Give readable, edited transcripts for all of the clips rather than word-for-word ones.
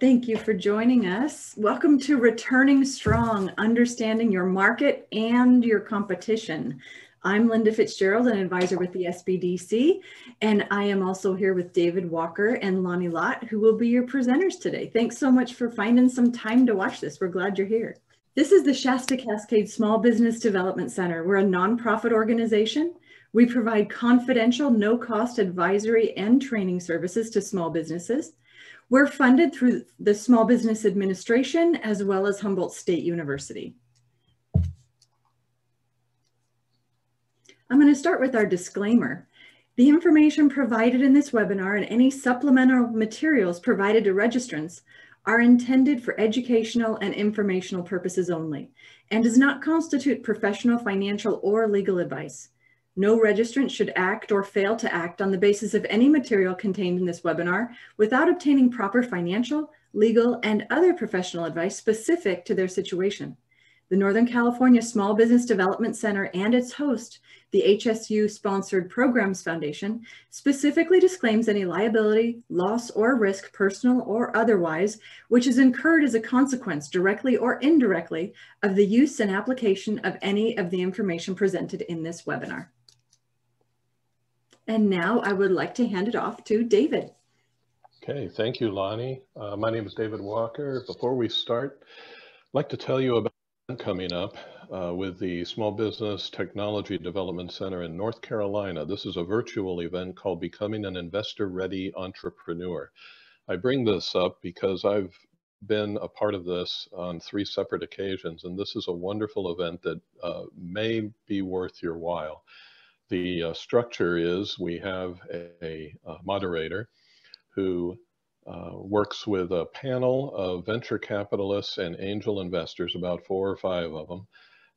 Thank you for joining us. Welcome to Returning Strong, Understanding Your Market and Your Competition. I'm Linda Fitzgerald, an advisor with the SBDC, and I am also here with David Walker and Lani Lott, who will be your presenters today. Thanks so much for finding some time to watch this. We're glad you're here. This is the Shasta-Cascade Small Business Development Center. We're a nonprofit organization. We provide confidential, no-cost advisory and training services to small businesses. We're funded through the Small Business Administration as well as Humboldt State University. I'm going to start with our disclaimer. The information provided in this webinar and any supplemental materials provided to registrants are intended for educational and informational purposes only and does not constitute professional, financial, or legal advice. No registrant should act or fail to act on the basis of any material contained in this webinar without obtaining proper financial, legal, and other professional advice specific to their situation. The Northern California Small Business Development Center and its host, the HSU-sponsored Programs Foundation, specifically disclaims any liability, loss, or risk, personal or otherwise, which is incurred as a consequence, directly or indirectly, of the use and application of any of the information presented in this webinar. And now I would like to hand it off to David. Okay, thank you, Lani. My name is David Walker. Before we start, I'd like to tell you about coming up with the Small Business Technology Development Center in North Carolina. This is a virtual event called Becoming an Investor-Ready Entrepreneur. I bring this up because I've been a part of this on 3 separate occasions, and this is a wonderful event that may be worth your while. The structure is we have a moderator who works with a panel of venture capitalists and angel investors, about 4 or 5 of them,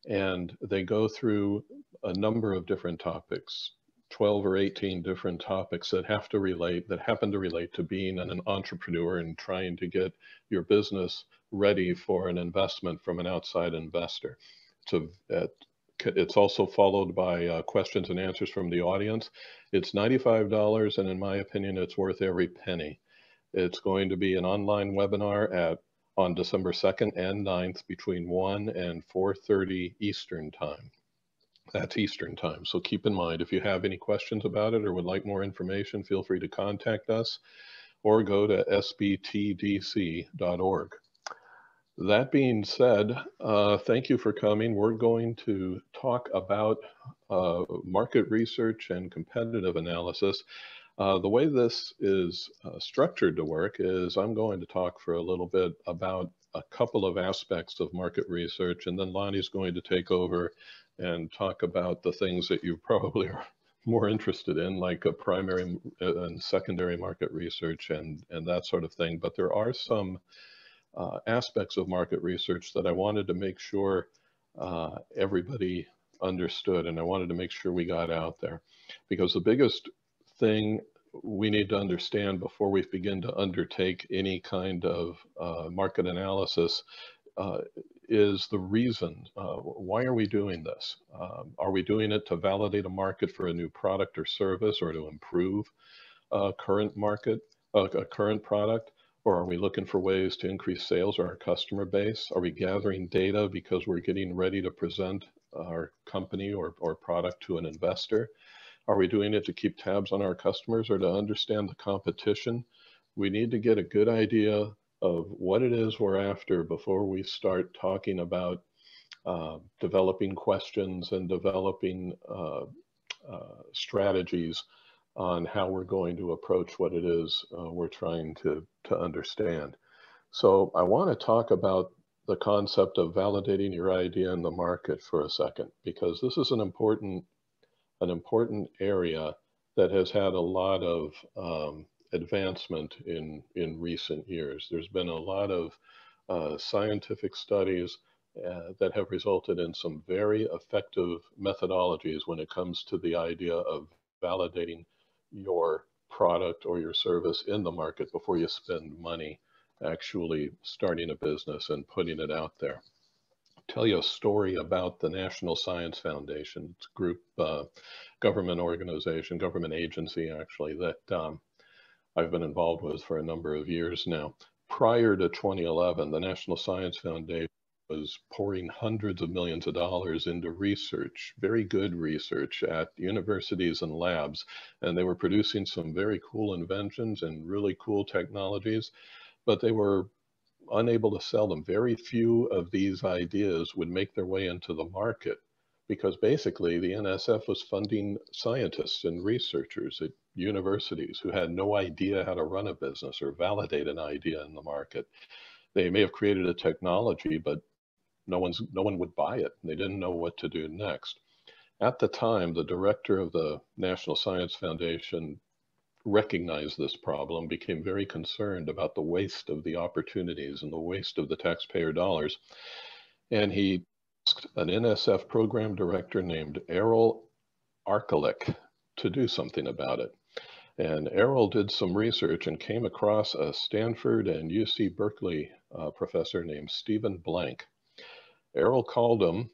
and they go through a number of different topics, 12 or 18 different topics that happen to relate to being an entrepreneur and trying to get your business ready for an investment from an outside investor. It's also followed by questions and answers from the audience. It's $95, and in my opinion, it's worth every penny. It's going to be an online webinar on December 2nd and 9th between 1 and 4:30 Eastern Time. That's Eastern Time. So keep in mind, if you have any questions about it or would like more information, feel free to contact us or go to sbtdc.org. That being said, thank you for coming. We're going to talk about market research and competitive analysis. The way this is structured to work is I'm going to talk for a little bit about a couple of aspects of market research, and then Lani's going to take over and talk about the things that you probably are more interested in, like a primary and secondary market research and that sort of thing. But there are some aspects of market research that I wanted to make sure everybody understood, and I wanted to make sure we got out there, because the biggest thing we need to understand before we begin to undertake any kind of market analysis is the reason. Why are we doing this? Are we doing it to validate a market for a new product or service, or to improve a current market, a current product? Or are we looking for ways to increase sales or our customer base? Are we gathering data because we're getting ready to present our company or product to an investor? Are we doing it to keep tabs on our customers or to understand the competition? We need to get a good idea of what it is we're after before we start talking about developing questions and developing strategies on how we're going to approach what it is we're trying to understand. So I want to talk about the concept of validating your idea in the market for a second, because this is an important area that has had a lot of advancement in recent years. There's been a lot of scientific studies that have resulted in some very effective methodologies when it comes to the idea of validating your product or your service in the market before you spend money actually starting a business and putting it out there. I'll tell you a story about the National Science Foundation. It's a group, government organization, government agency actually, that I've been involved with for a number of years now. prior to 2011, the National Science Foundation was pouring hundreds of millions of dollars into research, very good research at universities and labs. And they were producing some very cool inventions and really cool technologies, but they were unable to sell them. Very few of these ideas would make their way into the market because basically the NSF was funding scientists and researchers at universities who had no idea how to run a business or validate an idea in the market. They may have created a technology, but no one would buy it. They didn't know what to do next. At the time, the director of the National Science Foundation recognized this problem, became very concerned about the waste of the opportunities and the waste of the taxpayer dollars. And he asked an NSF program director named Errol Arkelek to do something about it. And Errol did some research and came across a Stanford and UC Berkeley professor named Stephen Blank. Errol called him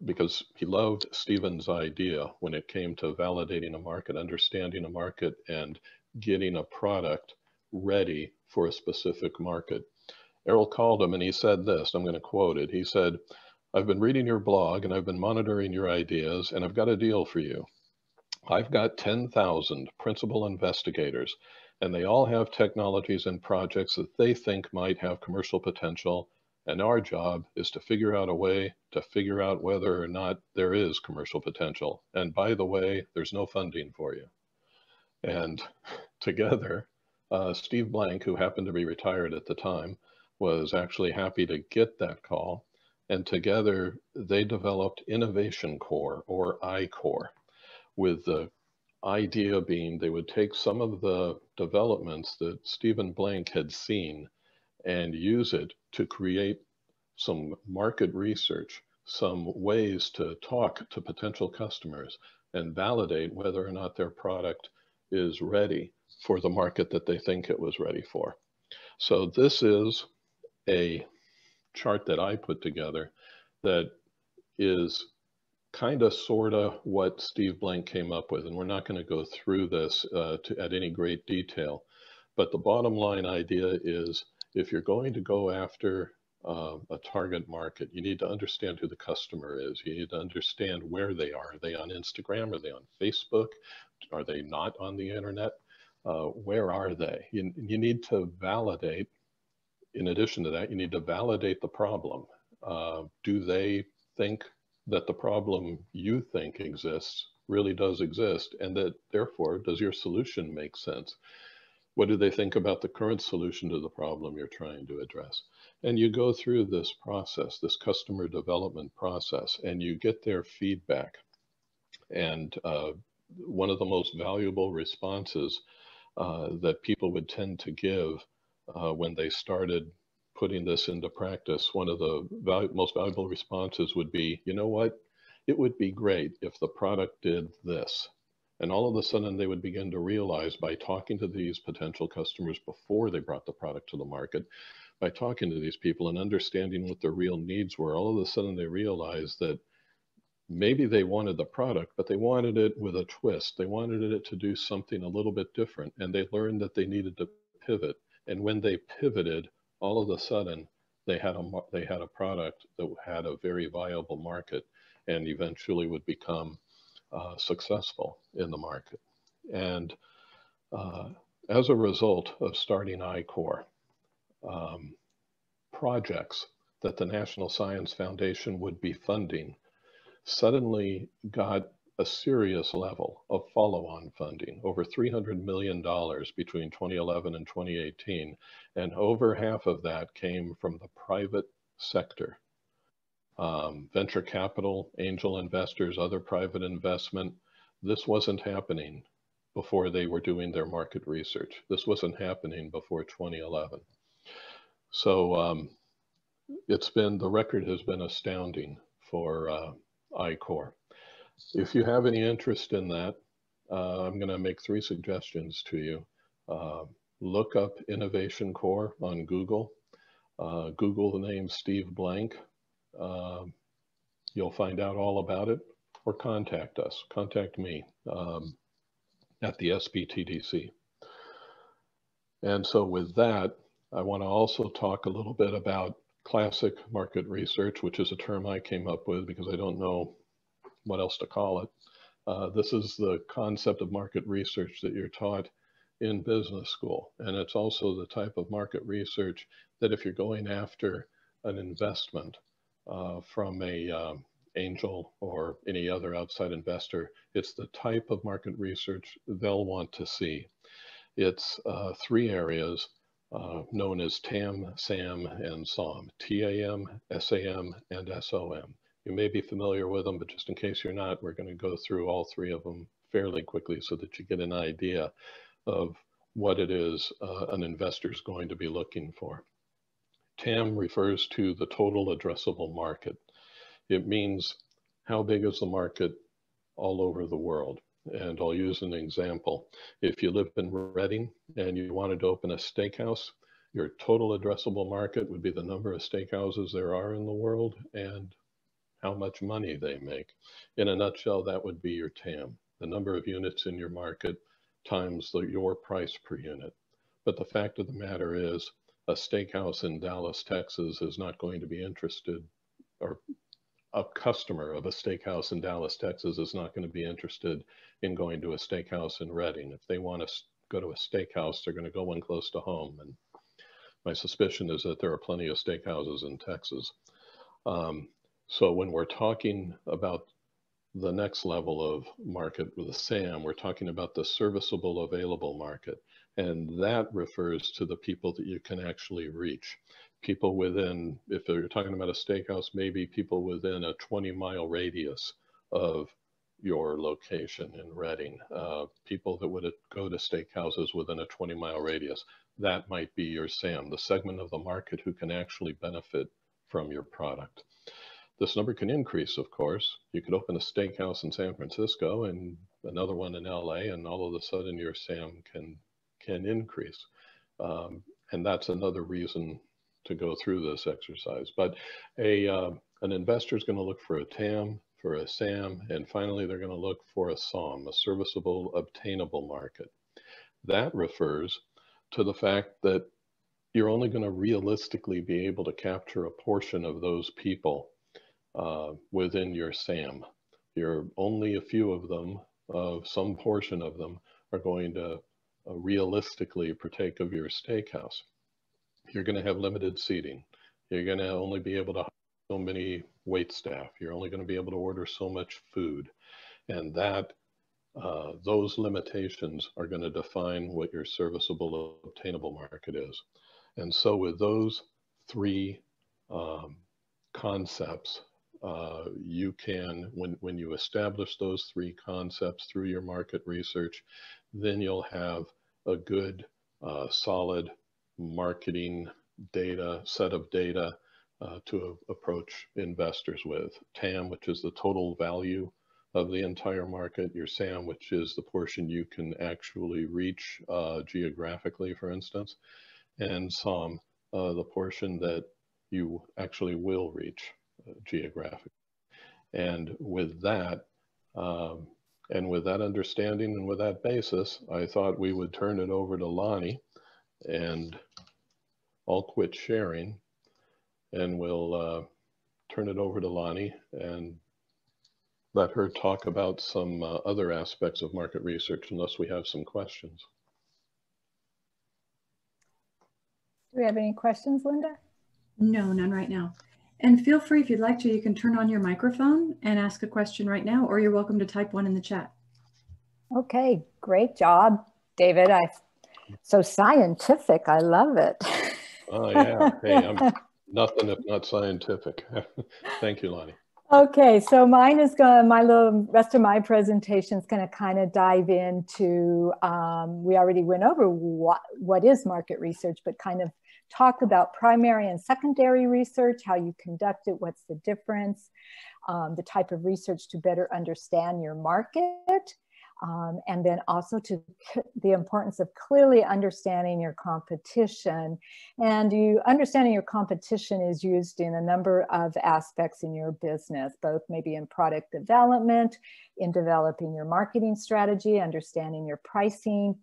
because he loved Stephen's idea when it came to validating a market, understanding a market, and getting a product ready for a specific market. Errol called him and he said this, I'm going to quote it. He said, "I've been reading your blog and I've been monitoring your ideas, and I've got a deal for you. I've got 10,000 principal investigators, and they all have technologies and projects that they think might have commercial potential. And our job is to figure out a way to figure out whether or not there is commercial potential. And by the way, there's no funding for you." And together, Steve Blank, who happened to be retired at the time, was actually happy to get that call. And together, they developed Innovation Core, or I-Core, with the idea being they would take some of the developments that Stephen Blank had seen and use it to create some market research, some ways to talk to potential customers and validate whether or not their product is ready for the market that they think it was ready for. So this is a chart that I put together that is kind of sort of what Steve Blank came up with. And we're not going to go through this at any great detail. But the bottom line idea is, if you're going to go after a target market, you need to understand who the customer is. You need to understand where they are. Are they on Instagram? Are they on Facebook? Are they not on the internet? Where are they? You need to validate. In addition to that, you need to validate the problem. Do they think that the problem you think exists really does exist, and that therefore does your solution make sense? What do they think about the current solution to the problem you're trying to address? And you go through this process, this customer development process, and you get their feedback. And one of the most valuable responses that people would tend to give when they started putting this into practice, one of the most valuable responses would be, you know what, it would be great if the product did this. And all of a sudden they would begin to realize, by talking to these potential customers before they brought the product to the market, by talking to these people and understanding what their real needs were, all of a sudden they realized that maybe they wanted the product, but they wanted it with a twist. They wanted it to do something a little bit different. And they learned that they needed to pivot. And when they pivoted, all of a sudden they had a product that had a very viable market and eventually would become successful in the market. And as a result of starting I-Core, projects that the National Science Foundation would be funding suddenly got a serious level of follow-on funding, over $300 million between 2011 and 2018. And over half of that came from the private sector. Venture capital, angel investors, other private investment. This wasn't happening before they were doing their market research. This wasn't happening before 2011. So the record has been astounding for I-Core. If you have any interest in that, I'm going to make 3 suggestions to you. Look up Innovation Core on Google. Google the name Steve Blank. You'll find out all about it, or contact us. Contact me at the SPTDC. And so with that, I want to also talk a little bit about classic market research, which is a term I came up with because I don't know what else to call it. This is the concept of market research that you're taught in business school. And it's also the type of market research that if you're going after an investment from a angel or any other outside investor, it's the type of market research they'll want to see. It's three areas known as TAM, SAM, and SOM. TAM, SAM, and SOM. You may be familiar with them, but just in case you're not, we're going to go through all three of them fairly quickly so that you get an idea of what it is an investor is going to be looking for. TAM refers to the total addressable market. It means how big is the market all over the world. And I'll use an example. If you live in Reading and you wanted to open a steakhouse, your total addressable market would be the number of steakhouses there are in the world and how much money they make. In a nutshell, that would be your TAM, the number of units in your market times your price per unit. But the fact of the matter is, a steakhouse in Dallas, Texas is not going to be interested, or a customer of a steakhouse in Dallas, Texas is not going to be interested in going to a steakhouse in Reading. If they want to go to a steakhouse, they're going to go one close to home. And my suspicion is that there are plenty of steakhouses in Texas. So when we're talking about the next level of market with the SAM, we're talking about the serviceable available market. And that refers to the people that you can actually reach. People within, if you're talking about a steakhouse, maybe people within a 20-mile radius of your location in Reading. People that would go to steakhouses within a 20-mile radius. That might be your SAM, the segment of the market who can actually benefit from your product. This number can increase, of course. You could open a steakhouse in San Francisco and another one in LA, and all of a sudden your SAM can increase. And that's another reason to go through this exercise. But an investor is going to look for a TAM, for a SAM, and finally they're going to look for a SOM, a serviceable obtainable market. That refers to the fact that you're only going to realistically be able to capture a portion of those people within your SAM. Only a few of them, some portion of them, are going to realistically partake of your steakhouse. You're going to have limited seating. You're going to only be able to hire so many wait staff. You're only going to be able to order so much food. And that those limitations are going to define what your serviceable obtainable market is. And so with those three concepts, you can, when you establish those three concepts through your market research, then you'll have a good, solid marketing set of data to approach investors with. TAM, which is the total value of the entire market, your SAM, which is the portion you can actually reach geographically, for instance, and SOM, the portion that you actually will reach geographically. And with that understanding and with that basis, I thought we would turn it over to Lani, and I'll quit sharing, and we'll turn it over to Lani and let her talk about some other aspects of market research, unless we have some questions. Do we have any questions, Linda? No, none right now. And feel free, if you'd like to, you can turn on your microphone and ask a question right now, or you're welcome to type one in the chat. Okay, great job, David. So scientific, I love it. Oh yeah, hey, I'm nothing if not scientific. Thank you, Lani. Okay, so mine is rest of my presentation is going to kind of dive into, we already went over what is market research, but kind of talk about primary and secondary research, how you conduct it, what's the difference, the type of research to better understand your market, and then also to the importance of clearly understanding your competition. And understanding your competition is used in a number of aspects in your business, both maybe in product development, in developing your marketing strategy, understanding your pricing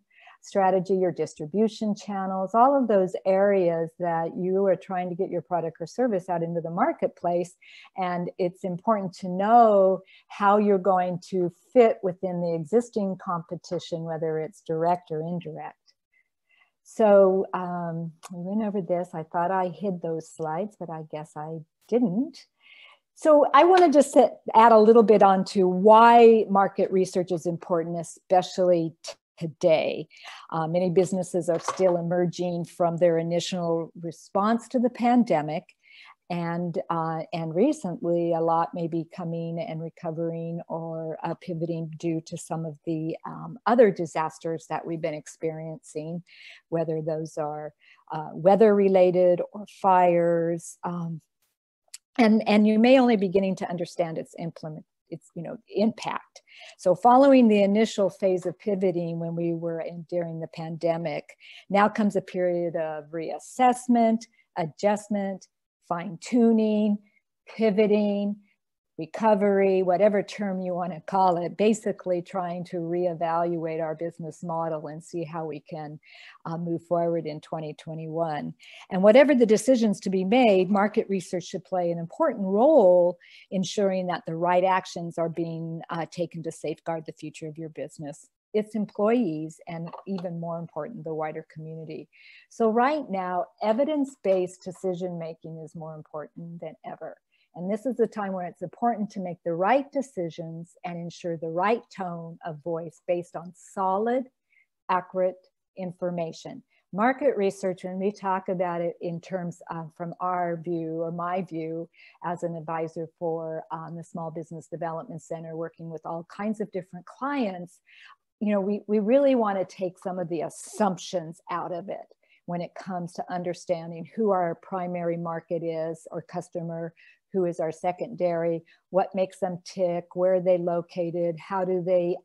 strategy, your distribution channels, all of those areas that you are trying to get your product or service out into the marketplace. And it's important to know how you're going to fit within the existing competition, whether it's direct or indirect. So we went over this. I thought I hid those slides, but I guess I didn't. So I want to just add a little bit onto why market research is important, especially today. Many businesses are still emerging from their initial response to the pandemic. And recently, a lot may be coming and recovering or pivoting due to some of the other disasters that we've been experiencing, whether those are weather-related or fires. And you may only be beginning to understand its impact. So following the initial phase of pivoting when we were during the pandemic, now comes a period of reassessment, adjustment, fine-tuning, pivoting, recovery, whatever term you want to call it, basically trying to reevaluate our business model and see how we can move forward in 2021. And whatever the decisions to be made, market research should play an important role ensuring that the right actions are being taken to safeguard the future of your business, its employees, and even more important, the wider community. So right now, evidence-based decision-making is more important than ever. And this is the time where it's important to make the right decisions and ensure the right tone of voice based on solid, accurate information. Market research, when we talk about it in terms of from our view or my view as an advisor for the Small Business Development Center, working with all kinds of different clients, we really want to take some of the assumptions out of it when it comes to understanding who our primary market is or customer, who is our secondary, what makes them tick, where are they located, how do they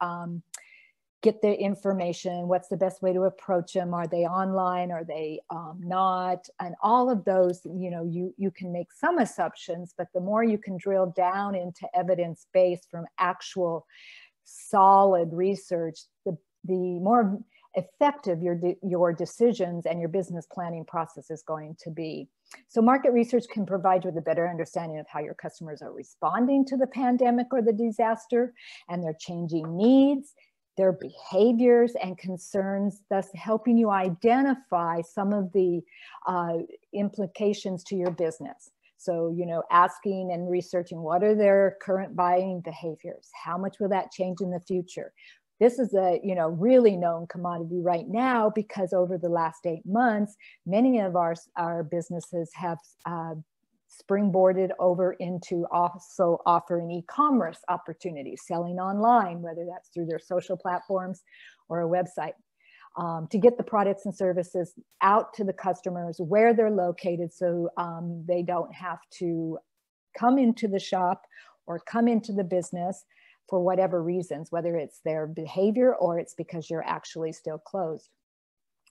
get their information, what's the best way to approach them, are they online, are they not, and all of those, you can make some assumptions, but the more you can drill down into evidence-based from actual solid research, the more effective your decisions and your business planning process is going to be. So market research can provide you with a better understanding of how your customers are responding to the pandemic or the disaster and their changing needs, their behaviors and concerns, thus helping you identify some of the implications to your business. So, asking and researching what are their current buying behaviors? How much will that change in the future? This is a, really known commodity right now because over the last 8 months, many of our businesses have springboarded over into also offering e-commerce opportunities, selling online, whether that's through their social platforms or a website, to get the products and services out to the customers where they're located so they don't have to come into the shop or come into the business for whatever reasons, whether it's their behavior or it's because you're actually still closed.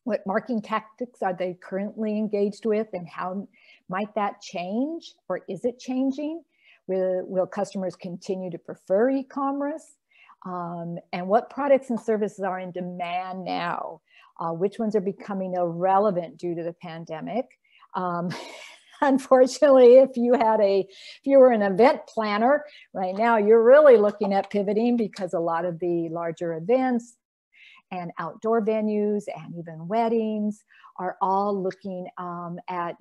What marketing tactics are they currently engaged with and how might that change or is it changing? Will customers continue to prefer e-commerce? And what products and services are in demand now? Which ones are becoming irrelevant due to the pandemic? Unfortunately, if you were an event planner right now, you're really looking at pivoting because a lot of the larger events and outdoor venues and even weddings are all looking at,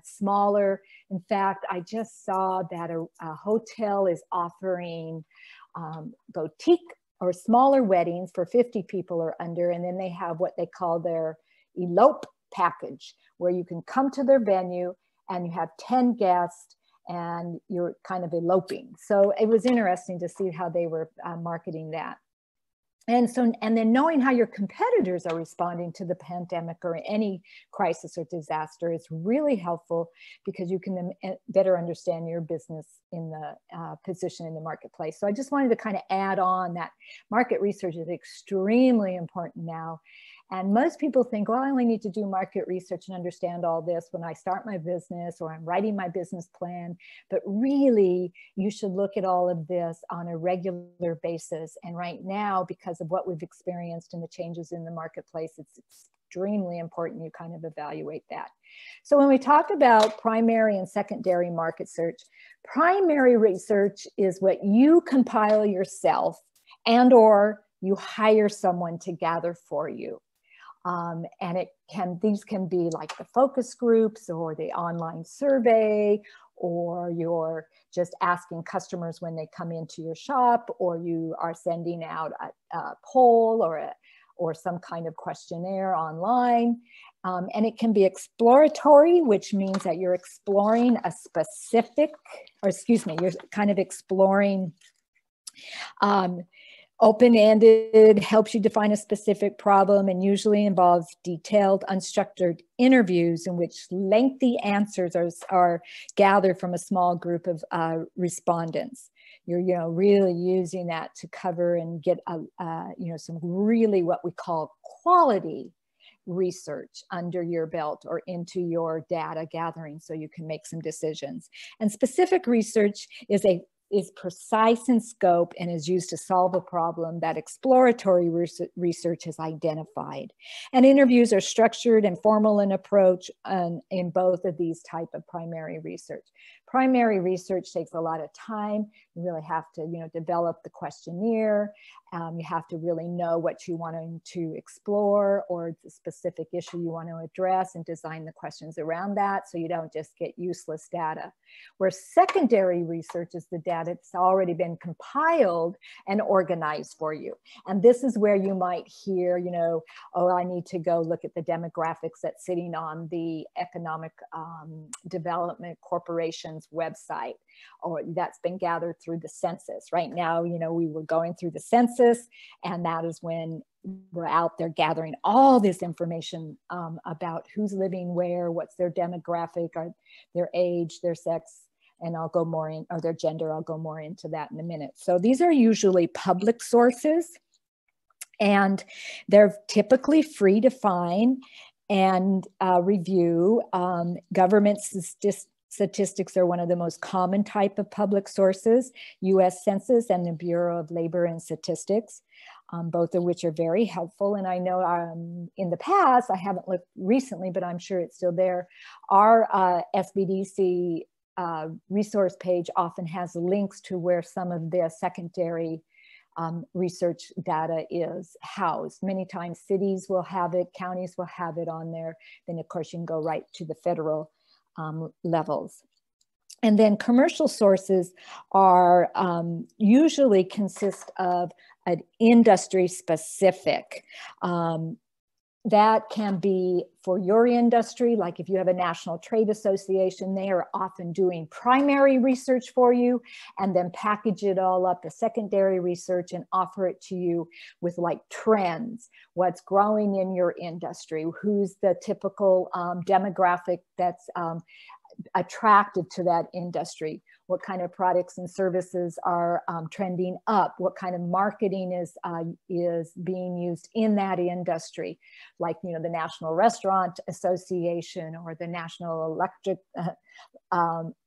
smaller. In fact, I just saw that a hotel is offering boutique or smaller weddings for 50 people or under, and then they have what they call their elope package, where you can come to their venue and you have 10 guests and you're kind of eloping. So it was interesting to see how they were marketing that. And then knowing how your competitors are responding to the pandemic or any crisis or disaster is really helpful because you can better understand your business in the position in the marketplace. So I just wanted to kind of add on that market research is extremely important now. And most people think, well, I only need to do market research and understand all this when I start my business or I'm writing my business plan. But really, you should look at all of this on a regular basis. And right now, because of what we've experienced and the changes in the marketplace, it's extremely important you kind of evaluate that. So when we talk about primary and secondary market search, primary research is what you compile yourself and or you hire someone to gather for you. And these can be like the focus groups or the online survey, or you're just asking customers when they come into your shop, or you are sending out a poll or some kind of questionnaire online. And it can be exploratory, which means that you're exploring a specific, or excuse me, you're kind of exploring open-ended, helps you define a specific problem, and usually involves detailed, unstructured interviews in which lengthy answers are gathered from a small group of respondents. You're really using that to cover and get some really what we call quality research under your belt or into your data gathering so you can make some decisions. And specific research is precise in scope and is used to solve a problem that exploratory research has identified. And interviews are structured and formal in approach in both of these type of primary research. Primary research takes a lot of time. You really have to, develop the questionnaire. You have to really know what you want to explore or the specific issue you want to address and design the questions around that so you don't just get useless data. Where secondary research is the data that's already been compiled and organized for you. And this is where you might hear, oh, I need to go look at the demographics that's sitting on the Economic Development Corporation's website, or that's been gathered through the census. Right now, we were going through the census, and that is when we're out there gathering all this information about who's living where, what's their demographic, or their age, their sex, and I'll go more in, or their gender. I'll go more into that in a minute. So these are usually public sources, and they're typically free to find and review. Government statistics are one of the most common type of public sources, U.S. Census and the Bureau of Labor and Statistics, both of which are very helpful. And I know in the past, I haven't looked recently, but I'm sure it's still there. Our SBDC resource page often has links to where some of the secondary research data is housed. Many times cities will have it, counties will have it on there. Then of course you can go right to the federal levels. And then commercial sources are usually consist of an industry specific. That can be for your industry, like if you have a national trade association, they are often doing primary research for you and then package it all up as secondary research and offer it to you with like trends, what's growing in your industry, who's the typical demographic that's attracted to that industry, what kind of products and services are trending up, what kind of marketing is being used in that industry, like the National Restaurant Association or the National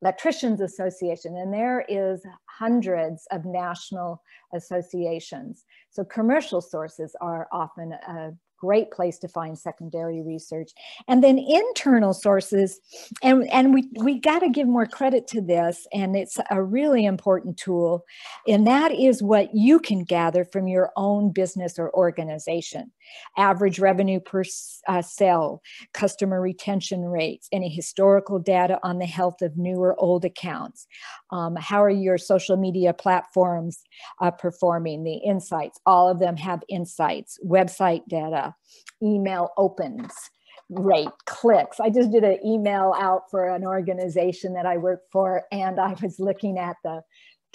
Electricians Association, and there is hundreds of national associations. So commercial sources are often a great place to find secondary research. And then internal sources, and we got to give more credit to this, and it's a really important tool, and that is what you can gather from your own business or organization. Average revenue per sale, customer retention rates, any historical data on the health of new or old accounts. How are your social media platforms performing? The insights, all of them have insights, website data, email opens rate, clicks. I just did an email out for an organization that I work for, and I was looking at the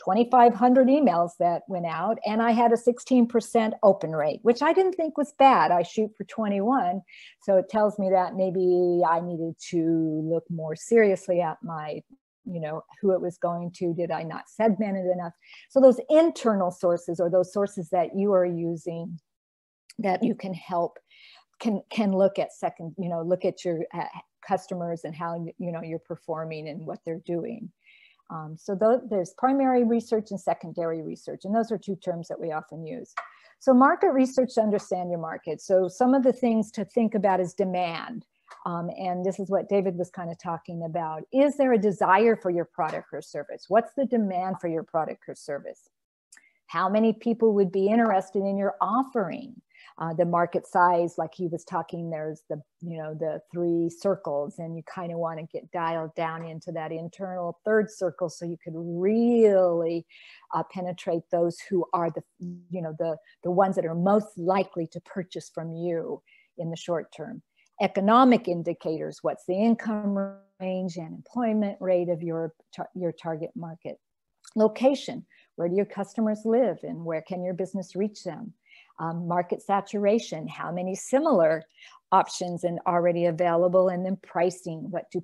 2,500 emails that went out, and I had a 16% open rate, which I didn't think was bad. I shoot for 21. So it tells me that maybe I needed to look more seriously at my, who it was going to. Did I not segment it enough? So those internal sources, or those sources that you are using that you can help can look at look at your customers and how, you're performing and what they're doing. So there's primary research and secondary research, and those are two terms that we often use. So market research to understand your market. So some of the things to think about is demand. And this is what David was kind of talking about. Is there a desire for your product or service? What's the demand for your product or service? How many people would be interested in your offering? The market size, like he was talking, there's the 3 circles, and you kind of want to get dialed down into that internal 3rd circle so you could really penetrate those who are the ones that are most likely to purchase from you in the short term. Economic indicators, what's the income range and employment rate of your target market? Location, where do your customers live and where can your business reach them? Market saturation, how many similar options and already available, and then pricing, what do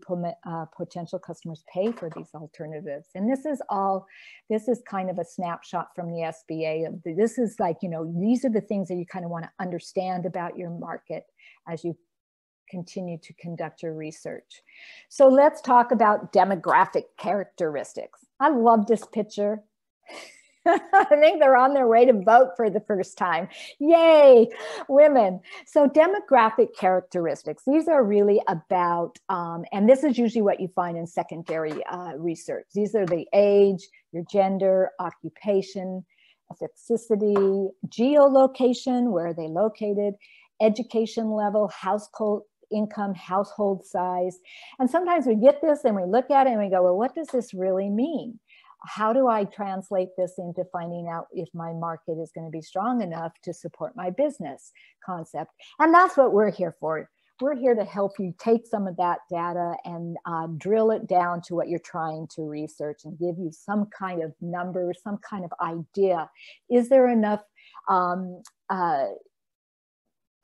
potential customers pay for these alternatives? And this is kind of a snapshot from the SBA. This is like, these are the things that you kind of want to understand about your market as you continue to conduct your research. So let's talk about demographic characteristics. I love this picture. I think they're on their way to vote for the first time. Yay, women. So demographic characteristics, these are really about, and this is usually what you find in secondary research. These are the age, your gender, occupation, ethnicity, geolocation, where are they located, education level, household income, household size. And sometimes we get this and we look at it and we go, well, what does this really mean? How do I translate this into finding out if my market is going to be strong enough to support my business concept? And that's what we're here for. We're here to help you take some of that data and drill it down to what you're trying to research and give you some kind of number, some kind of idea. Is there enough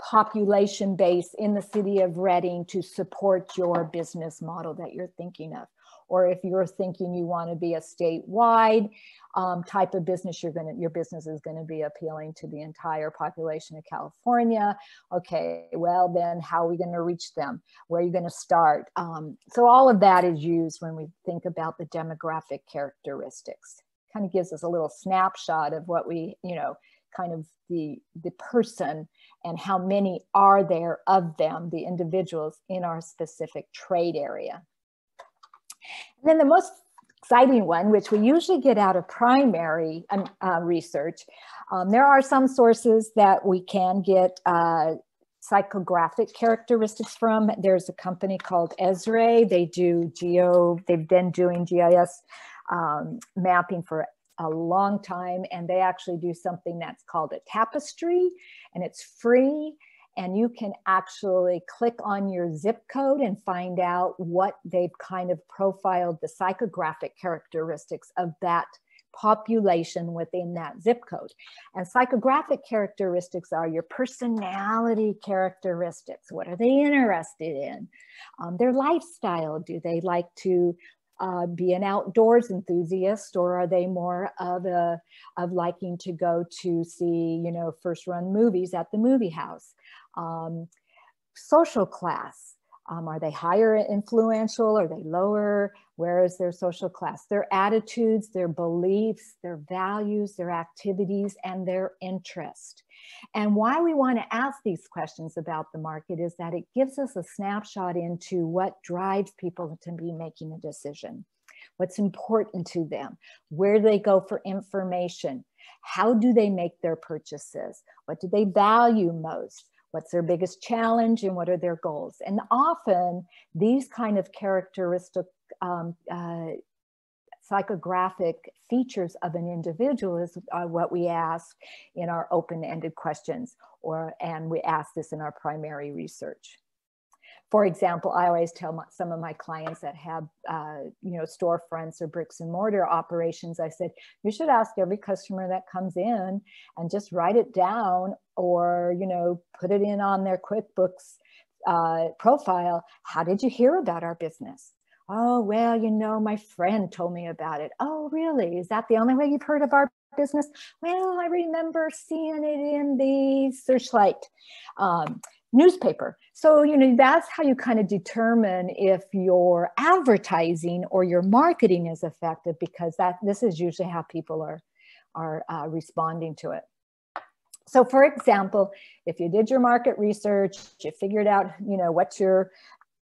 population base in the city of Reading to support your business model that you're thinking of? Or if you're thinking you want to be a statewide type of business, your business is going to be appealing to the entire population of California. Okay, well then how are we going to reach them? Where are you going to start? So all of that is used when we think about the demographic characteristics. Kind of gives us a little snapshot of what we, kind of the person and how many are there of them, the individuals in our specific trade area. And then the most exciting one, which we usually get out of primary research, there are some sources that we can get psychographic characteristics from. There's a company called Esri. They've been doing GIS mapping for a long time, and they actually do something that's called a tapestry, and it's free. And you can actually click on your zip code and find out what they've kind of profiled the psychographic characteristics of that population within that zip code. And psychographic characteristics are your personality characteristics. What are they interested in? Their lifestyle. Do they like to be an outdoors enthusiast, or are they more of liking to go to see, first run movies at the movie house? Social class, are they higher influential? Are they lower? Where is their social class? Their attitudes, their beliefs, their values, their activities, and their interest. And why we want to ask these questions about the market is that it gives us a snapshot into what drives people to be making a decision. What's important to them? Where do they go for information? How do they make their purchases? What do they value most? What's their biggest challenge and what are their goals? And often these kind of characteristic psychographic features of an individual is what we ask in our open-ended questions, and we ask this in our primary research. For example, I always tell some of my clients that have, storefronts or bricks and mortar operations, I said, you should ask every customer that comes in and just write it down or, put it in on their QuickBooks profile. How did you hear about our business? Oh, well, my friend told me about it. Oh, really? Is that the only way you've heard of our business? Well, I remember seeing it in the Searchlight. Newspaper. So, you know, that's how you kind of determine if your advertising or your marketing is effective, because this is usually how people are responding to it. So for example, if you did your market research, you figured out, you know, what your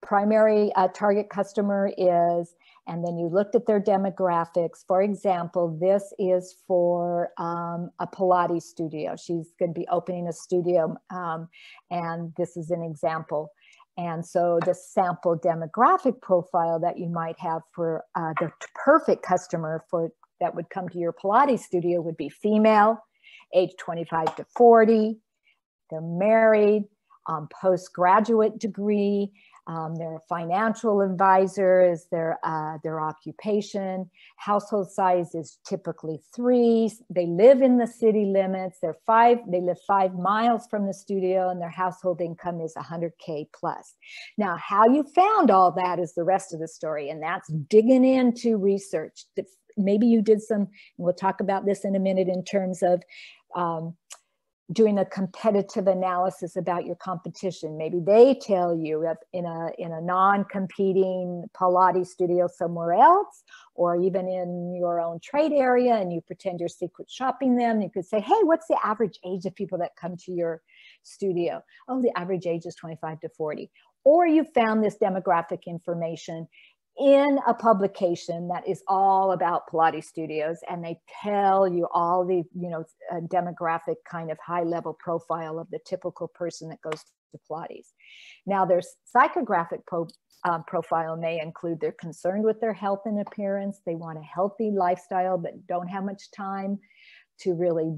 primary target customer is, and then you looked at their demographics. For example, this is for a Pilates studio. She's going to be opening a studio, and this is an example. And so the sample demographic profile that you might have for the perfect customer that would come to your Pilates studio would be female, age 25 to 40. They're married, postgraduate degree. Their financial advisor is their occupation. Household size is typically 3. They live in the city limits. They live 5 miles from the studio, and their household income is 100K plus. Now, how you found all that is the rest of the story, and that's digging into research. Maybe you did some, and we'll talk about this in a minute, in terms of doing a competitive analysis about your competition. Maybe they tell you that in a non-competing Pilates studio somewhere else, or even in your own trade area, and you pretend you're secret shopping them. You could say, hey, what's the average age of people that come to your studio? Oh, the average age is 25 to 40. Or you found this demographic information in a publication that is all about Pilates studios, and they tell you all the, you know, demographic kind of high level profile of the typical person that goes to Pilates. Now, their psychographic profile may include they're concerned with their health and appearance. They want a healthy lifestyle, but don't have much time to really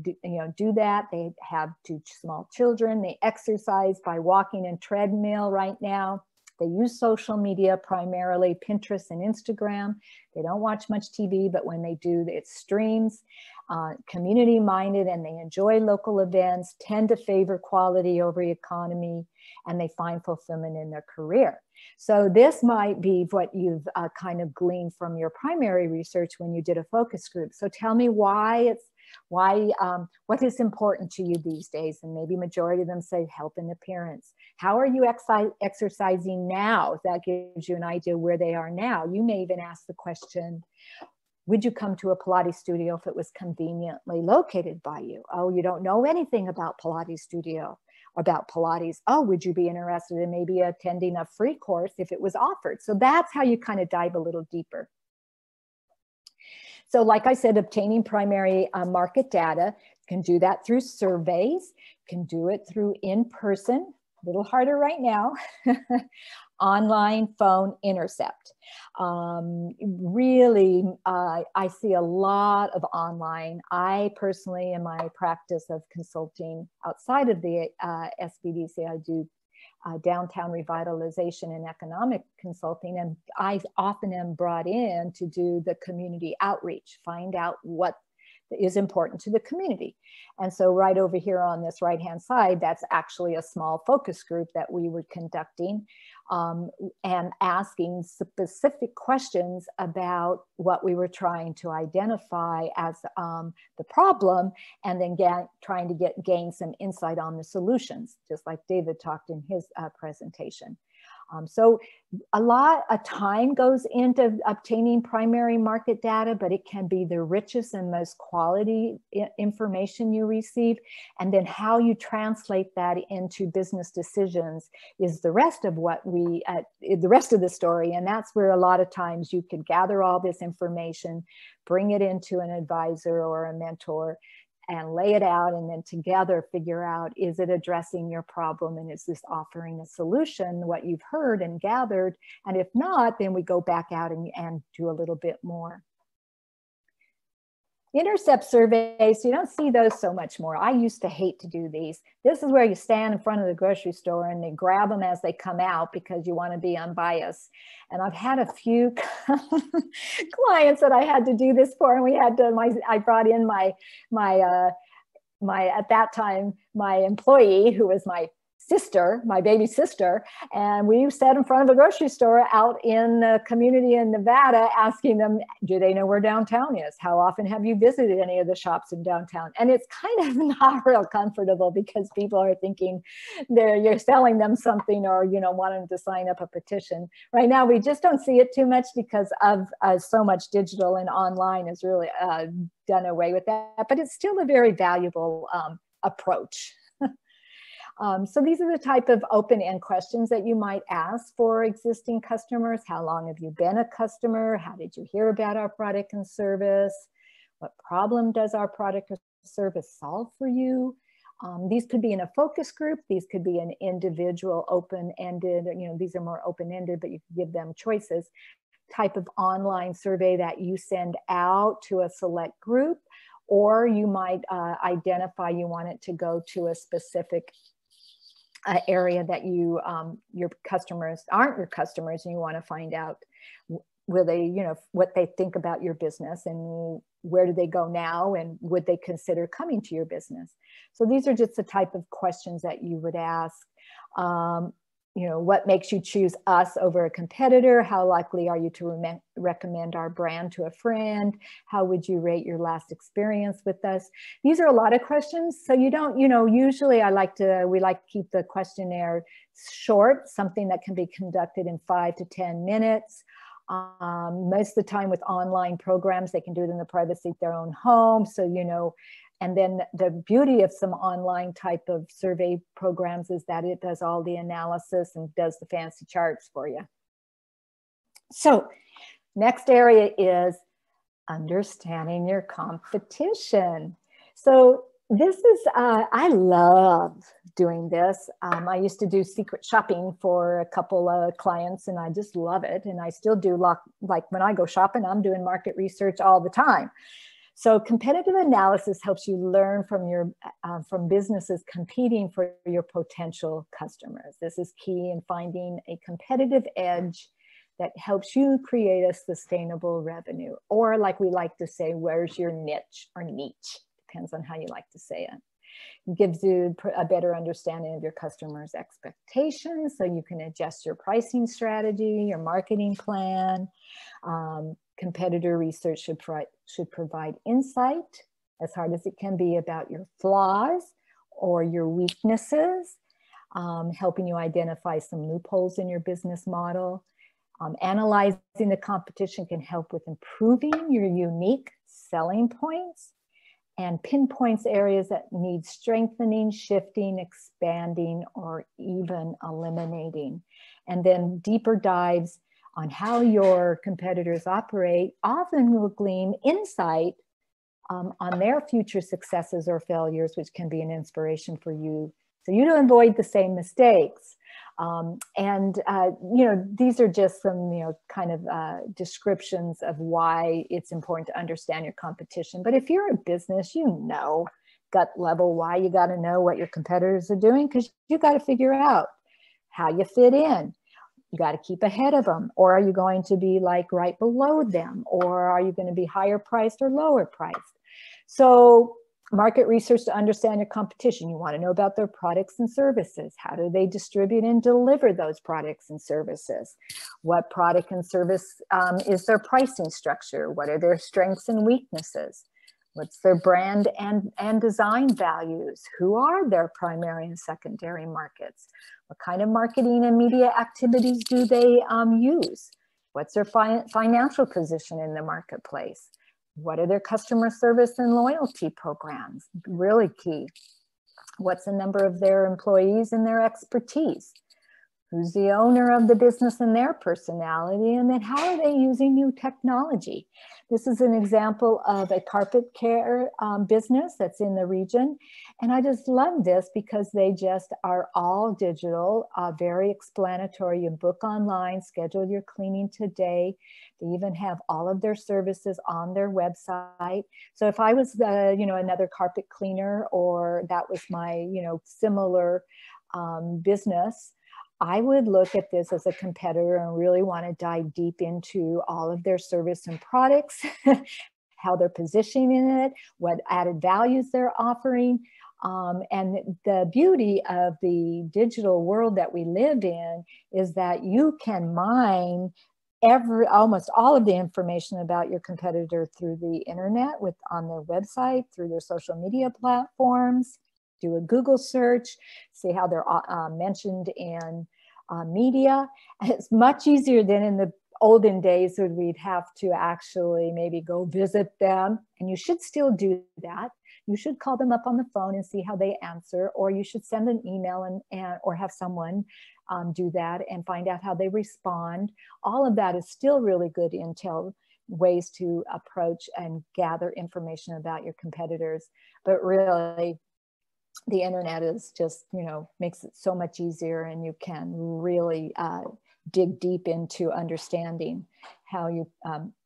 do that. They have 2 small children. They exercise by walking and treadmill right now. They use social media, primarily Pinterest and Instagram. They don't watch much TV, but when they do, it streams. Community-minded, and they enjoy local events, tend to favor quality over economy, and they find fulfillment in their career. So this might be what you've kind of gleaned from your primary research when you did a focus group. So tell me what is important to you these days? And maybe majority of them say health and appearance. How are you exercising now? That gives you an idea where they are now. You may even ask the question, would you come to a Pilates studio if it was conveniently located by you? Oh, you don't know anything about Pilates studio, about Pilates. Oh, would you be interested in maybe attending a free course if it was offered? So that's how you kind of dive a little deeper. So like I said, obtaining primary market data, can do that through surveys, can do it through in-person, a little harder right now, online, phone, intercept. Really, I see a lot of online. I personally, in my practice of consulting outside of the SBDC, I do downtown revitalization and economic consulting, and I often am brought in to do the community outreach, find out what is important to the community. And so right over here on this right-hand side, that's actually a small focus group that we were conducting and asking specific questions about what we were trying to identify as the problem, and then trying to gain some insight on the solutions, just like David talked in his presentation. So a lot of time goes into obtaining primary market data, but it can be the richest and most quality information you receive. And then how you translate that into business decisions is the rest of the rest of the story. And that's where a lot of times you can gather all this information, bring it into an advisor or a mentor, and lay it out, and then together figure out, is it addressing your problem, and is this offering a solution, what you've heard and gathered? And if not, then we go back out and do a little bit more. Intercept surveys, you don't see those so much more. I used to hate to do these. This is where you stand in front of the grocery store and they grab them as they come out because you want to be unbiased. And I've had a few clients that I had to do this for, and we had to, I brought in my at that time, my employee, who was my sister, my baby sister, and we sat in front of a grocery store out in the community in Nevada asking them, do they know where downtown is? How often have you visited any of the shops in downtown? And it's kind of not real comfortable because people are thinking you're selling them something or, you know, wanting to sign up a petition. Right now, we just don't see it too much because of so much digital and online has really done away with that, but it's still a very valuable approach. So these are the type of open-end questions that you might ask for existing customers. How long have you been a customer? How did you hear about our product and service? What problem does our product or service solve for you? These could be in a focus group. These could be an individual open-ended, you know, these are more open-ended, but you can give them choices. Type of online survey that you send out to a select group, or you might identify you want it to go to a specific area that you your customers aren't your customers, and you want to find out will they, you know, what they think about your business and where do they go now and would they consider coming to your business. So these are just the type of questions that you would ask. You know, what makes you choose us over a competitor? How likely are you to recommend our brand to a friend? How would you rate your last experience with us? These are a lot of questions. So you don't, you know, usually we like to keep the questionnaire short, something that can be conducted in 5 to 10 minutes. Most of the time with online programs, they can do it in the privacy of their own home. So, you know, and then the beauty of some online type of survey programs is that it does all the analysis and does the fancy charts for you. So next area is understanding your competition. So this is, I love doing this. I used to do secret shopping for a couple of clients and I just love it. And I still do, like when I go shopping, I'm doing market research all the time. So competitive analysis helps you learn from businesses competing for your potential customers. This is key in finding a competitive edge that helps you create a sustainable revenue. Or like we like to say, where's your niche or niche? Depends on how you like to say it. It gives you a better understanding of your customers' expectations so you can adjust your pricing strategy, your marketing plan. Competitor research should provide insight, as hard as it can be, about your flaws or your weaknesses, helping you identify some loopholes in your business model. Analyzing the competition can help with improving your unique selling points and pinpoints areas that need strengthening, shifting, expanding, or even eliminating. And then deeper dives on how your competitors operate often will glean insight on their future successes or failures, which can be an inspiration for you, so you to avoid the same mistakes. You know, these are just some, you know, kind of descriptions of why it's important to understand your competition. But if you're a business, you know, gut level, why you got to know what your competitors are doing, because you got to figure out how you fit in. You got to keep ahead of them, or are you going to be like right below them, or are you going to be higher priced or lower priced? So market research to understand your competition. You want to know about their products and services. How do they distribute and deliver those products and services? What product and service is their pricing structure? What are their strengths and weaknesses? What's their brand and design values? Who are their primary and secondary markets? What kind of marketing and media activities do they use? What's their financial position in the marketplace? What are their customer service and loyalty programs? Really key. What's the number of their employees and their expertise? Who's the owner of the business and their personality? And then how are they using new technology? This is an example of a carpet care business that's in the region. And I just love this because they just are all digital, very explanatory. You book online, schedule your cleaning today. They even have all of their services on their website. So if I was, you know, another carpet cleaner, or that was my, you know, similar business, I would look at this as a competitor and really want to dive deep into all of their service and products, how they're positioning it, what added values they're offering, And the beauty of the digital world that we live in is that you can mine almost all of the information about your competitor through the internet, on their website, through their social media platforms, do a Google search, see how they're mentioned in media. And it's much easier than in the olden days when we'd have to actually maybe go visit them. And you should still do that. You should call them up on the phone and see how they answer, or you should send an email or have someone do that and find out how they respond. All of that is still really good intel, ways to approach and gather information about your competitors. But really, the internet is just, makes it so much easier, and you can really dig deep into understanding how you,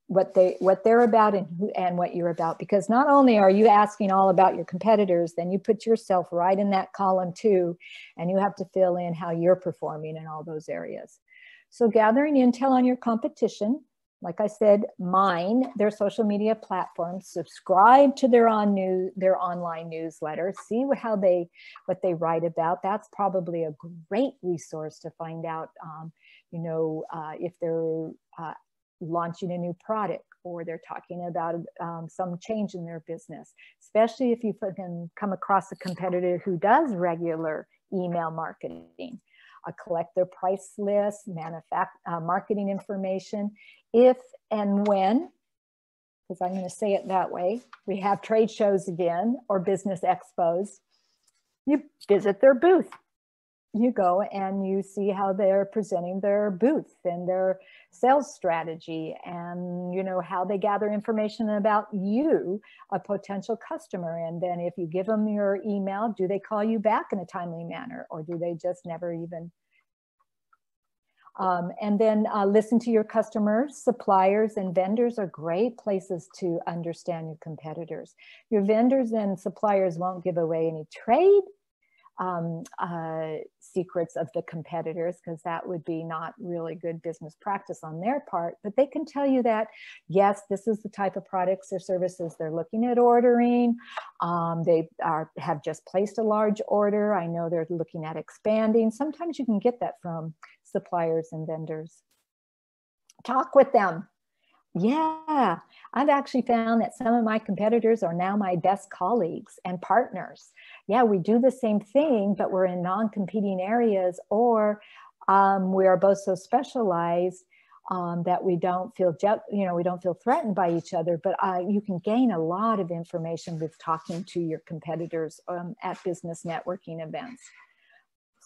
what they're about and what you're about. Because not only are you asking all about your competitors, then you put yourself right in that column too, and you have to fill in how you're performing in all those areas. So gathering intel on your competition, like I said, mine their social media platforms, subscribe to their online newsletter, see what they write about. That's probably a great resource to find out, if they're launching a new product, or they're talking about some change in their business, especially if you can come across a competitor who does regular email marketing. Collect their price list, marketing information. If and when, because I'm going to say it that way, we have trade shows again, or business expos, you visit their booth. You go and you see how they're presenting their booth and their sales strategy, and how they gather information about you, a potential customer. And then if you give them your email, do they call you back in a timely manner, or do they just never even? And then listen to your customers. Suppliers and vendors are great places to understand your competitors. Your vendors and suppliers won't give away any trade secrets of the competitors, because that would be not really good business practice on their part. But they can tell you that, yes, this is the type of products or services they're looking at ordering. They have just placed a large order. I know they're looking at expanding. Sometimes you can get that from suppliers and vendors. Talk with them. Yeah, I've actually found that some of my competitors are now my best colleagues and partners. Yeah, we do the same thing, but we're in non-competing areas, or we are both so specialized that we don't feel, threatened by each other. But you can gain a lot of information with talking to your competitors at business networking events.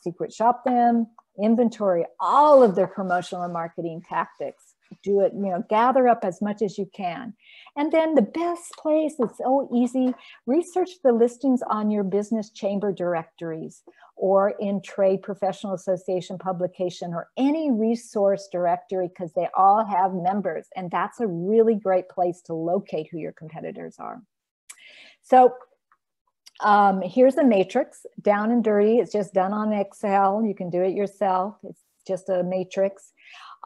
Secret shop them, inventory all of their promotional and marketing tactics. Do it, gather up as much as you can. And then the best place, it's so easy, research the listings on your business chamber directories, or in trade professional association publication, or any resource directory, because they all have members. And that's a really great place to locate who your competitors are. So here's a matrix, down and dirty. It's just done on Excel. You can do it yourself. It's just a matrix.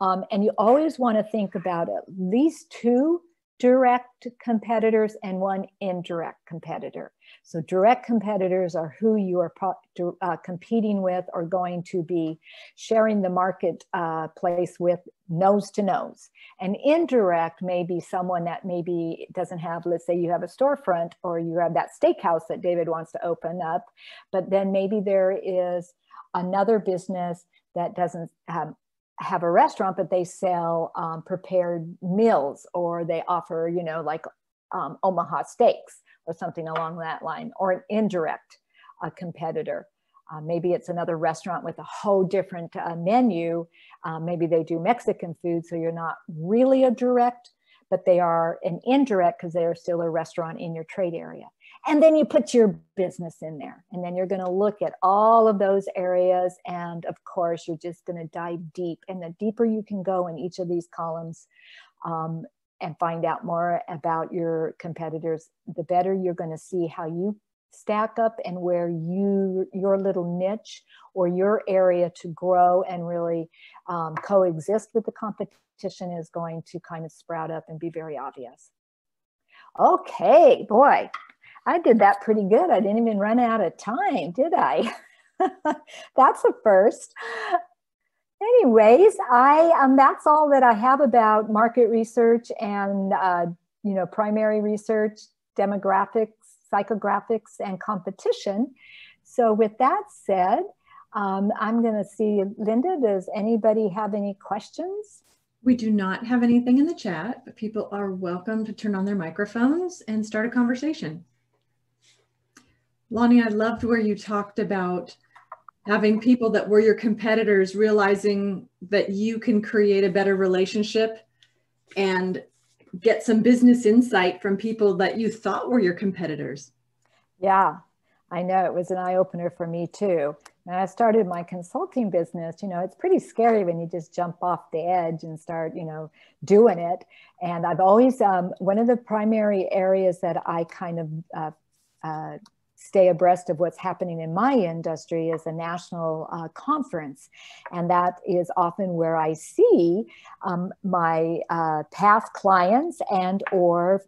And you always want to think about at least 2 direct competitors and 1 indirect competitor. So direct competitors are who you are competing with, or going to be sharing the marketplace with nose to nose. And indirect may be someone that maybe doesn't have, let's say you have a storefront, or you have that steakhouse that David wants to open up, but then maybe there is another business that doesn't have a restaurant, but they sell prepared meals, or they offer, like Omaha steaks or something along that line, or an indirect competitor. Maybe it's another restaurant with a whole different menu. Maybe they do Mexican food, so you're not really a direct, but they are an indirect because they are still a restaurant in your trade area. And then you put your business in there, and then you're going to look at all of those areas. And of course, you're just going to dive deep. And the deeper you can go in each of these columns and find out more about your competitors, the better you're going to see how you stack up, and where your little niche or your area to grow and really coexist with the competition is going to kind of sprout up and be very obvious. Okay, boy. I did that pretty good. I didn't even run out of time, did I? That's a first. Anyways, that's all that I have about market research and primary research, demographics, psychographics, and competition. So with that said, I'm going to see, Linda, does anybody have any questions? We do not have anything in the chat, but people are welcome to turn on their microphones and start a conversation. Lani, I loved where you talked about having people that were your competitors realizing that you can create a better relationship and get some business insight from people that you thought were your competitors. Yeah, I know. It was an eye-opener for me too. When I started my consulting business, it's pretty scary when you just jump off the edge and start, doing it. And I've always, one of the primary areas that I kind of stay abreast of what's happening in my industry is a national conference. And that is often where I see my past clients and or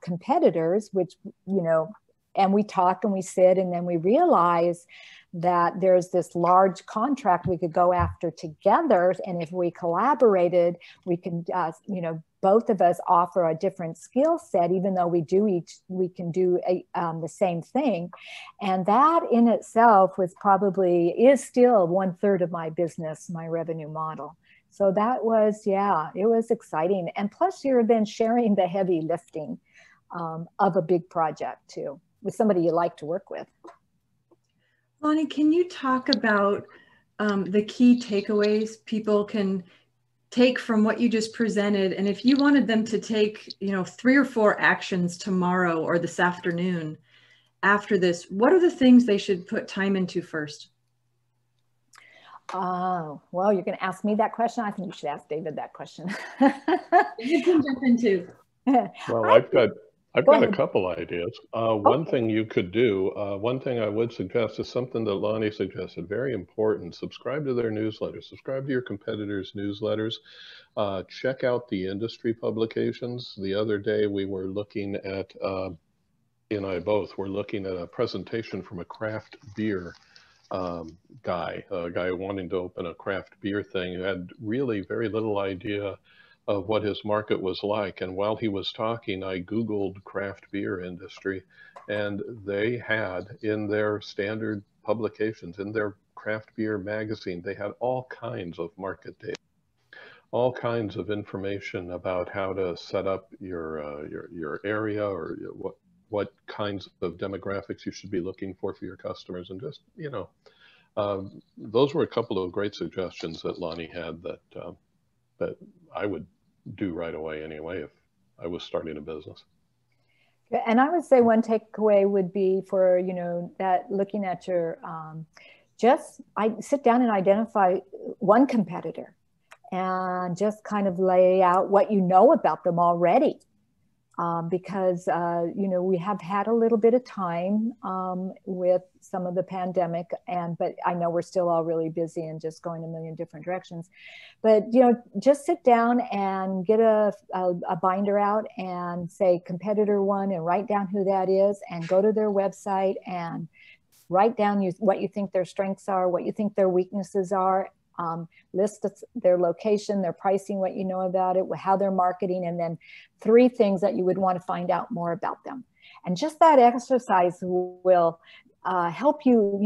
competitors, which, and we talk and we sit and then we realize that there's this large contract we could go after together. And if we collaborated, we can, both of us offer a different skill set, even though we can do the same thing. And that in itself is still 1/3 of my business, my revenue model. So that was, it was exciting. And plus you're then sharing the heavy lifting of a big project too, with somebody you like to work with. Lani, can you talk about the key takeaways people can take from what you just presented? And if you wanted them to take, 3 or 4 actions tomorrow or this afternoon after this, what are the things they should put time into first? Oh, well, you're going to ask me that question. I think you should ask David that question. You can jump in too. Well, I've got a couple ideas. One thing you could do, one thing I would suggest is something that Lani suggested, very important. Subscribe to their newsletters, subscribe to your competitors' newsletters, check out the industry publications. The other day we were looking at, he and I both were looking at a presentation from a craft beer guy, a guy wanting to open a craft beer thing who had really very little idea of what his market was like. And while he was talking, I Googled craft beer industry, and they had in their standard publications, in their craft beer magazine, they had all kinds of market data, all kinds of information about how to set up your area, or what kinds of demographics you should be looking for your customers. And just, those were a couple of great suggestions that Lani had that I would do right away anyway if I was starting a business. And I would say one takeaway would be for, that looking at your, I sit down and identify one competitor and just kind of lay out what you know about them already. Because, we have had a little bit of time with some of the pandemic, but I know we're still all really busy and just going a million different directions. But, just sit down and get a binder out and say competitor 1 and write down who that is, and go to their website and write down what you think their strengths are, what you think their weaknesses are. List their location, their pricing, what you know about it, how they're marketing, and then 3 things that you would want to find out more about them. And just that exercise will help you,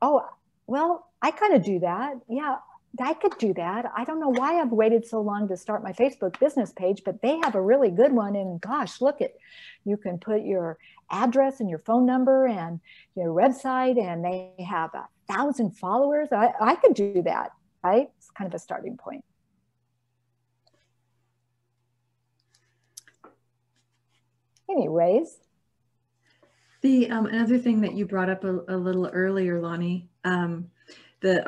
oh, well, I kind of do that. Yeah, I could do that. I don't know why I've waited so long to start my Facebook business page, but they have a really good one. And gosh, look you can put your address and your phone number and your website, and they have 1,000 followers. I could do that, right? It's kind of a starting point. Anyways. The another thing that you brought up a little earlier, Lani, or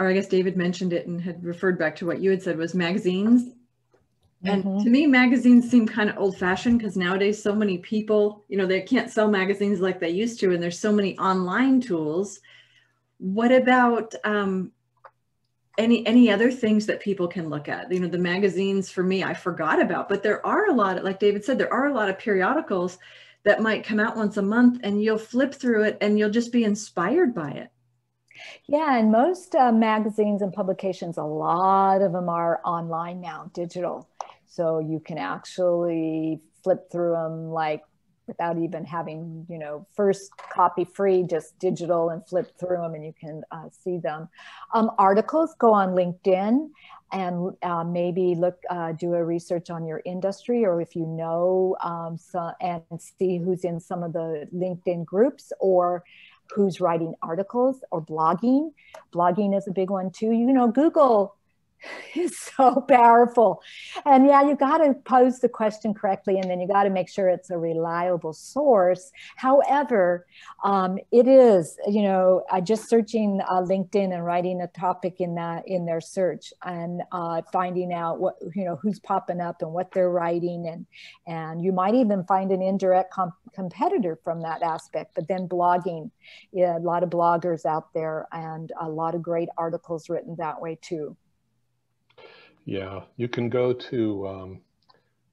I guess David mentioned it and had referred back to what you had said, was magazines. And to me, magazines seem kind of old-fashioned, because nowadays so many people, they can't sell magazines like they used to, and there's so many online tools. What about any other things that people can look at? The magazines for me, I forgot about, but there are a lot, like David said, there are a lot of periodicals that might come out once a month, and you'll flip through it and you'll just be inspired by it. Yeah, and most magazines and publications, a lot of them are online now, digital. So you can actually flip through them like without even having, you know, first copy free, just digital, and flip through them and you can see them. Articles, go on LinkedIn and maybe do a research on your industry, or if you know, and see who's in some of the LinkedIn groups, or who's writing articles, or blogging. Blogging is a big one too. You know, Google is so powerful. And yeah, you got to pose the question correctly, and then you got to make sure it's a reliable source. However, it is, you know, just searching LinkedIn and writing a topic in their search, and finding out what, you know, who's popping up and what they're writing, and you might even find an indirect competitor from that aspect. But then blogging, yeah, a lot of bloggers out there, and a lot of great articles written that way too. Yeah, you can go to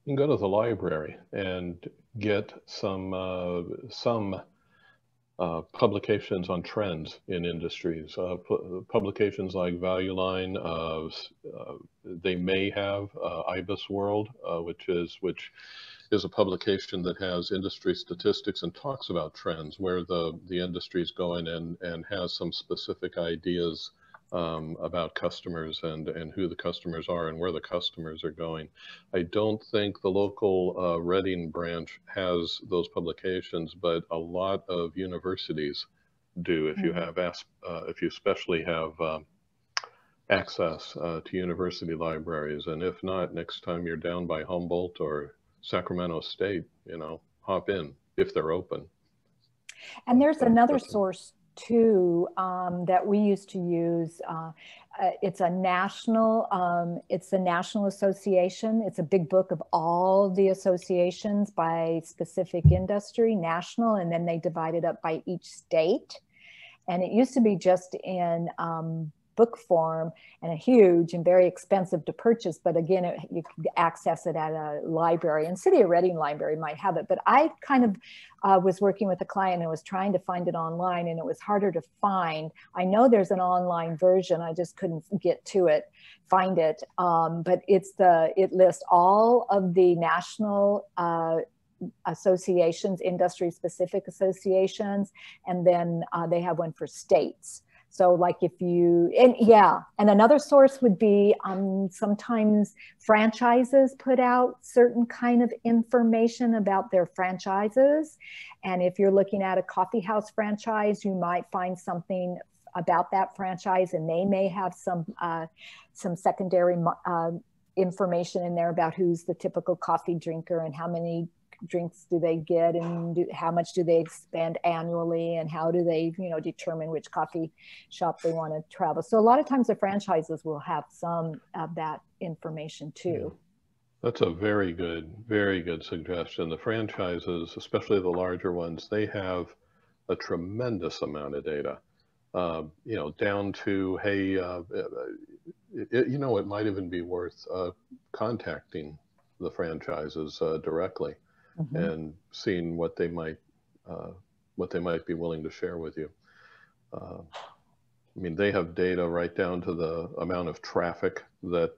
the library and get some publications on trends in industries. Publications like Value Line, they may have IBIS World, which is a publication that has industry statistics and talks about trends, where the industry is going, and has some specific ideas about customers and who the customers are and where the customers are going. I don't think the local Reading branch has those publications, but a lot of universities do. If you have, if you especially have access to university libraries, and if not, next time you're down by Humboldt or Sacramento State, you know, hop in if they're open. And there's another source too that we used to use. It's the National Association. It's a big book of all the associations by specific industry, national, and then they divide it up by each state. And it used to be just in book form, and a huge and very expensive to purchase. But again, you could access it at a library, and City of Reading Library might have it. But I kind of was working with a client and was trying to find it online, and it was harder to find. I know there's an online version. I just couldn't get to it, find it. But it lists all of the national associations, industry specific associations. And then they have one for states. So like if you, and another source would be sometimes franchises put out certain kind of information about their franchises. And if you're looking at a coffee house franchise, you might find something about that franchise, and they may have some secondary information in there about who's the typical coffee drinker, and how many drinks do they get, and how much do they spend annually, and how do they, you know, determine which coffee shop they want to travel. So a lot of times the franchises will have some of that information too. Yeah. That's a very good suggestion. The franchises, especially the larger ones, they have a tremendous amount of data, you know, down to, hey, you know, it might even be worth contacting the franchises directly. Mm-hmm. And seeing what they might be willing to share with you. I mean, they have data right down to the amount of traffic that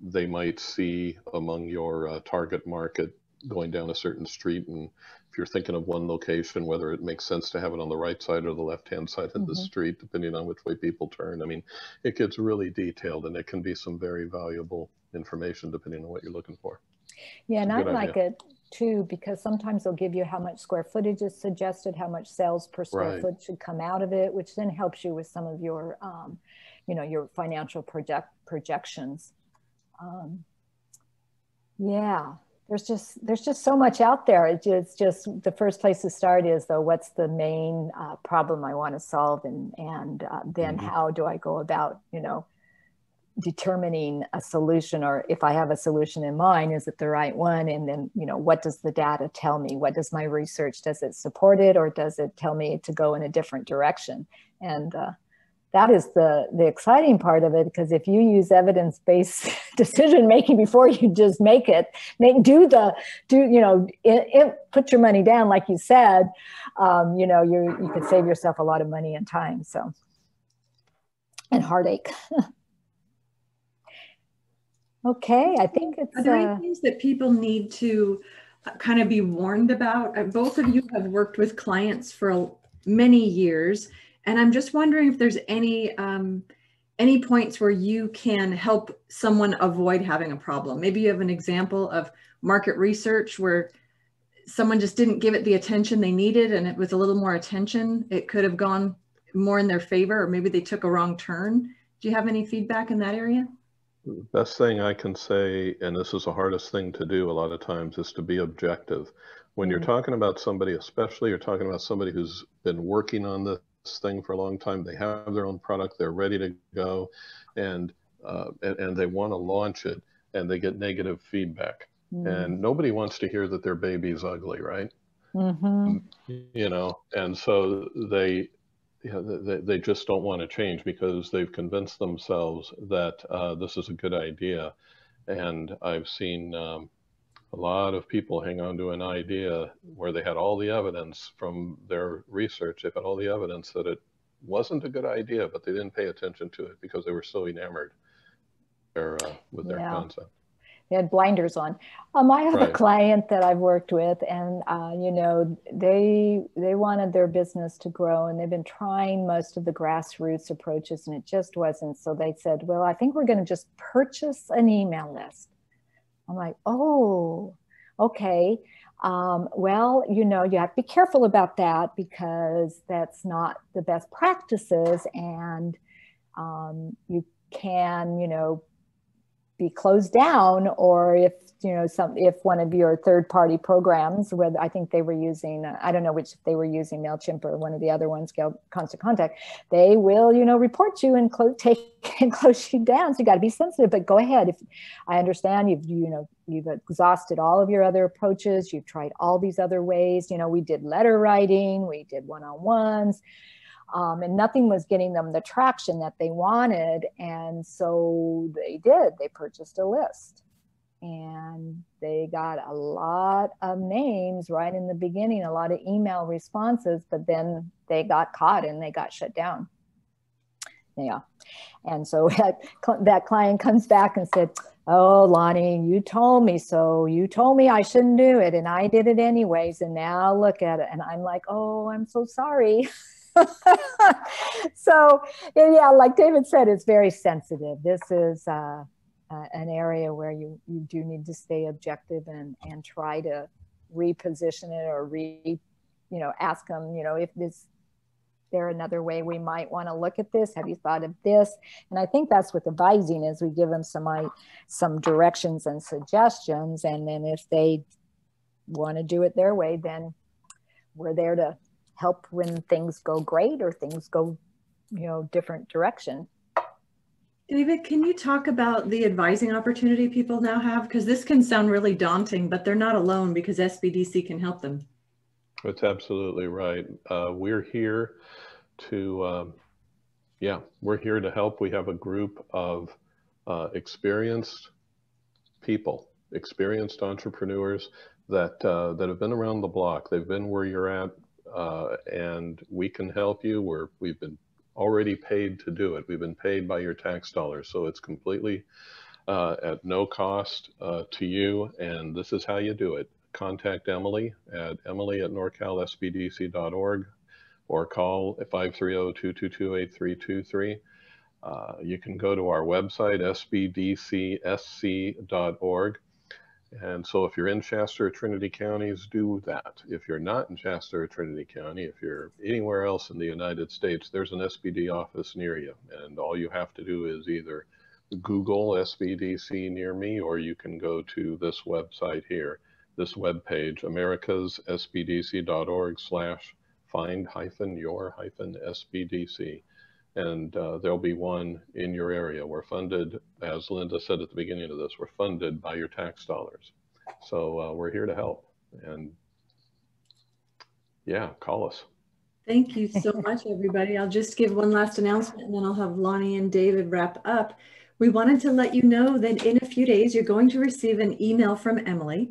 they might see among your target market going down a certain street. And if you're thinking of one location, whether it makes sense to have it on the right side or the left-hand side of the street, depending on which way people turn. I mean, it gets really detailed, and it can be some very valuable information depending on what you're looking for. Yeah, and I like it too, because sometimes they'll give you how much square footage is suggested, how much sales per square foot should come out of it, which then helps you with some of your, you know, your financial projections. Yeah, there's just so much out there. It's just the first place to start is, though, what's the main problem I want to solve, and then how do I go about, you know, determining a solution, or if I have a solution in mind, is it the right one? And then, you know, what does the data tell me? What does my research, does it support it, or does it tell me to go in a different direction? And that is the exciting part of it, because if you use evidence-based decision making before you just make it. Put your money down, like you said. You could save yourself a lot of money and time, and heartache. Okay, I think it's. Are there any things that people need to kind of be warned about? Both of you have worked with clients for many years, and I'm just wondering if there's any points where you can help someone avoid having a problem. Maybe you have an example of market research where someone just didn't give it the attention they needed, and with a little more attention, it could have gone more in their favor, or maybe they took a wrong turn. Do you have any feedback in that area? The best thing I can say, and this is the hardest thing to do a lot of times, is to be objective. When you're talking about somebody, especially you're talking about somebody who's been working on this thing for a long time, they have their own product, they're ready to go, and they want to launch it, and they get negative feedback. And nobody wants to hear that their baby's ugly, right? And so they just don't want to change because they've convinced themselves that this is a good idea. And I've seen a lot of people hang on to an idea where they had all the evidence from their research. They've had all the evidence that it wasn't a good idea, but they didn't pay attention to it because they were so enamored with their concept. They had blinders on. I have a client that I've worked with, and they wanted their business to grow, and they've been trying most of the grassroots approaches, and it just wasn't. So they said, well, I think we're going to just purchase an email list. I'm like, oh, okay. Well, you have to be careful about that because that's not the best practices, and you can, be closed down, or if one of your third-party programs, whether I think they were using, I don't know if they were using MailChimp or one of the other ones, Constant Contact, they will report you and close you down. So you got to be sensitive. But go ahead. If I understand you've exhausted all of your other approaches, you've tried all these other ways. We did letter writing, we did one-on-ones. And nothing was getting them the traction that they wanted. And so they purchased a list, and they got a lot of names right in the beginning, a lot of email responses, but then they got caught and they got shut down. Yeah. And so that client comes back and said, oh, Lani, you told me so. You told me I shouldn't do it, and I did it anyways. And now look at it. And I'm like, oh, I'm so sorry. So yeah, like David said, it's very sensitive. This is an area where you do need to stay objective and try to reposition it, or ask them, if there another way we might want to look at this? Have you thought of this? And I think that's what advising is. We give them some directions and suggestions, and then if they want to do it their way, then we're there to help when things go great or things go, different direction. David, can you talk about the advising opportunity people now have? Because this can sound really daunting, but they're not alone because SBDC can help them. That's absolutely right. We're here to, we're here to help. We have a group of experienced people, experienced entrepreneurs that have been around the block. They've been where you're at. And we can help you. We've been already paid to do it. We've been paid by your tax dollars. So it's completely at no cost to you. And this is how you do it. Contact Emily at emily@norcalsbdc.org or call 530-222-8323. You can go to our website, sbdcsc.org. And so if you're in Shasta or Trinity counties, do that. If you're not in Shasta or Trinity County, if you're anywhere else in the United States, there's an SBD office near you. And all you have to do is either Google SBDC near me, or you can go to this website here, this webpage, americasSBDC.org/find-your-SBDC. And there'll be one in your area. We're funded, as Linda said at the beginning of this, we're funded by your tax dollars. So we're here to help. And yeah, call us. Thank you so much, everybody. I'll just give one last announcement and then I'll have Lani and David wrap up. We wanted to let you know that in a few days, you're going to receive an email from Emily,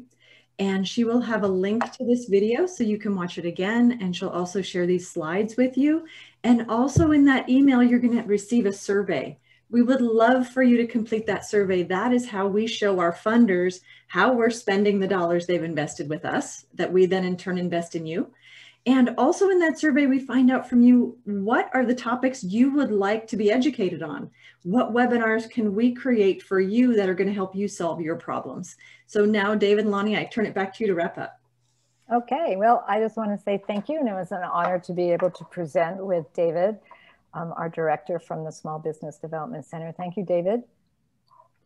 and she will have a link to this video so you can watch it again. And she'll also share these slides with you. And also in that email, you're going to receive a survey. We would love for you to complete that survey. That is how we show our funders how we're spending the dollars they've invested with us, that we then in turn invest in you. And also in that survey, we find out from you, what are the topics you would like to be educated on? What webinars can we create for you that are going to help you solve your problems? So now, David and Lani, I turn it back to you to wrap up. Okay, well, I just want to say thank you. And it was an honor to be able to present with David, our director from the Small Business Development Center. Thank you, David.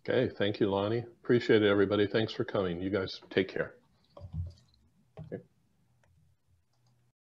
Okay, thank you, Lani. Appreciate it, everybody. Thanks for coming. You guys take care.